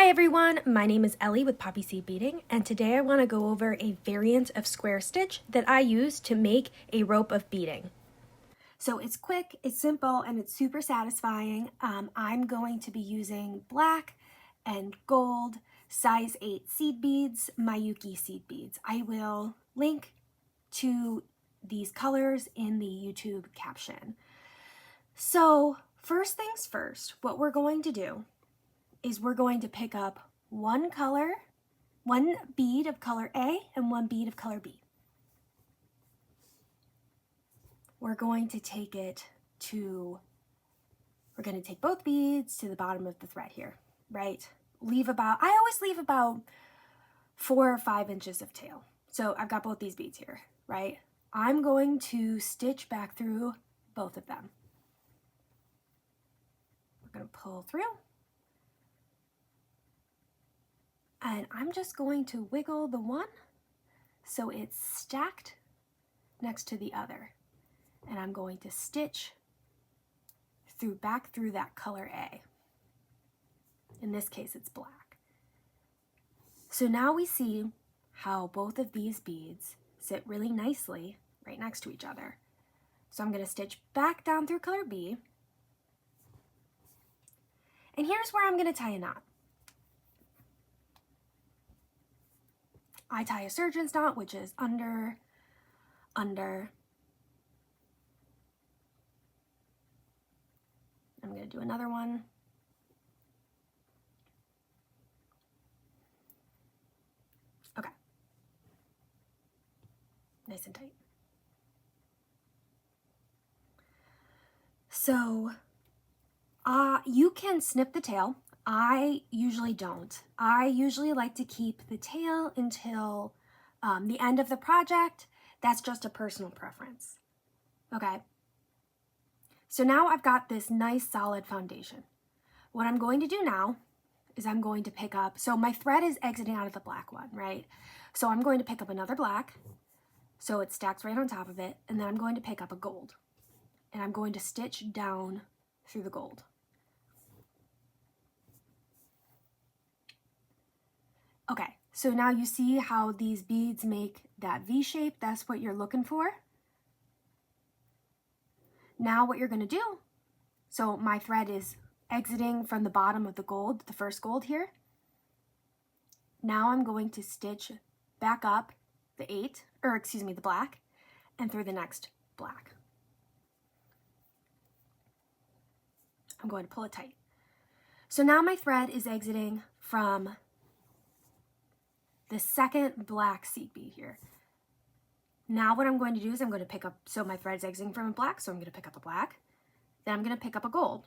Hi everyone, my name is Ellie with Poppy Seed Beading, and today I want to go over a variant of square stitch that I use to make a rope of beading. So it's quick, it's simple, and it's super satisfying. I'm going to be using black and gold size 8 seed beads, Mayuki seed beads. I will link to these colors in the YouTube caption. So first things first, what we're going to do is we're going to pick up one bead of color A and one bead of color B. We're going to take both beads to the bottom of the thread here, right? I always leave about 4 or 5 inches of tail. So I've got both these beads here, right? I'm going to stitch back through both of them. We're going to pull through. And I'm just going to wiggle the one so it's stacked next to the other. And I'm going to stitch back through that color A. In this case, it's black. So now we see how both of these beads sit really nicely right next to each other. So I'm going to stitch back down through color B. And here's where I'm going to tie a knot. I tie a surgeon's knot, which is under. I'm going to do another one. Okay. Nice and tight. So you can snip the tail. I usually don't. I usually like to keep the tail until the end of the project. That's just a personal preference. Okay. So now I've got this nice solid foundation. What I'm going to do now is I'm going to pick up, so my thread is exiting out of the black one, right? So I'm going to pick up another black, so it stacks right on top of it, and then I'm going to pick up a gold. And I'm going to stitch down through the gold. Okay, so now you see how these beads make that V shape. That's what you're looking for. Now what you're going to do, so my thread is exiting from the bottom of the gold, the first gold here. Now I'm going to stitch back up the black, and through the next black. I'm going to pull it tight. So now my thread is exiting from the second black seed bead here. Now what I'm going to do is I'm going to pick up, so my thread's exiting from a black, so I'm going to pick up a black. Then I'm going to pick up a gold.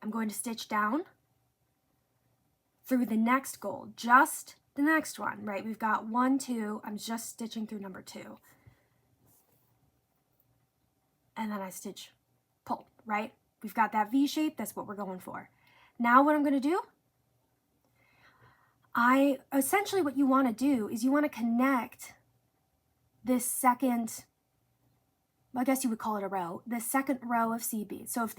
I'm going to stitch down through the next gold, just the next one, right? We've got 1, 2, I'm just stitching through number 2. And then I stitch, pull, right? We've got that V shape, that's what we're going for. Now what I'm going to do, essentially what you want to do is you want to connect this second, I guess you would call it a row, the second row of seed beads. So if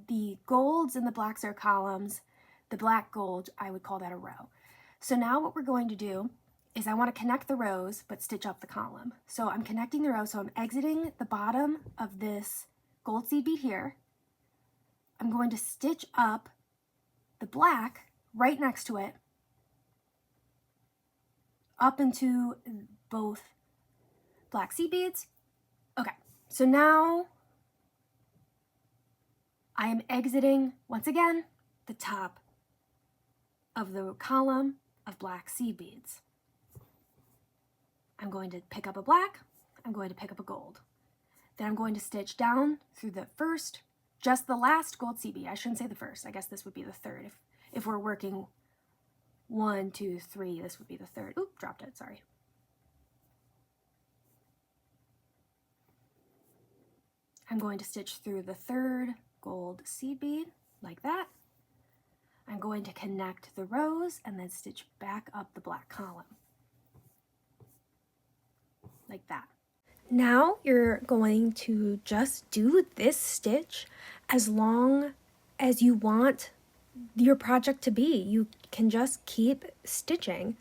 the golds and the blacks are columns, the black gold, I would call that a row. So now what we're going to do is I want to connect the rows but stitch up the column. So I'm connecting the row, so I'm exiting the bottom of this gold seed bead here. I'm going to stitch up the black right next to it, up into both black seed beads. Okay, so now I am exiting, once again, the top of the column of black seed beads. I'm going to pick up a black, I'm going to pick up a gold. Then I'm going to stitch down through the first, just the last gold seed bead. I shouldn't say the first, I guess this would be the third. If we're working 1, 2, 3, this would be the third. Oop, dropped it, sorry. I'm going to stitch through the third gold seed bead, like that. I'm going to connect the rows and then stitch back up the black column, like that. Now you're going to just do this stitch as long as you want your project to be. You can just keep stitching.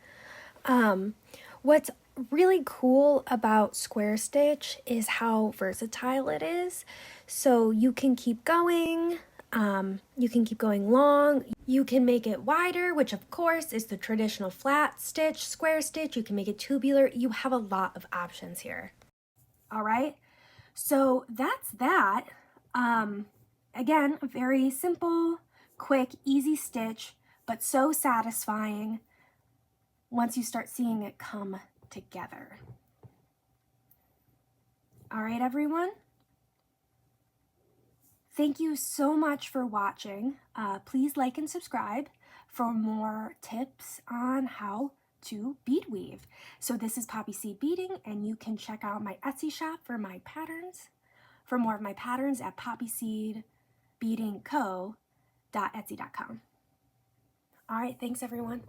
What's really cool about square stitch is how versatile it is. So you can keep going, you can keep going long, you can make it wider, which of course is the traditional flat stitch, square stitch, you can make it tubular, you have a lot of options here. All right, so that's that. Again, a very simple, quick, easy stitch, but so satisfying once you start seeing it come together. All right, everyone. Thank you so much for watching. Please like and subscribe for more tips on how to bead weave. So this is Poppy Seed Beading, and you can check out my Etsy shop for my patterns, for more of my patterns at poppyseedbeadingco.etsy.com. All right, thanks everyone.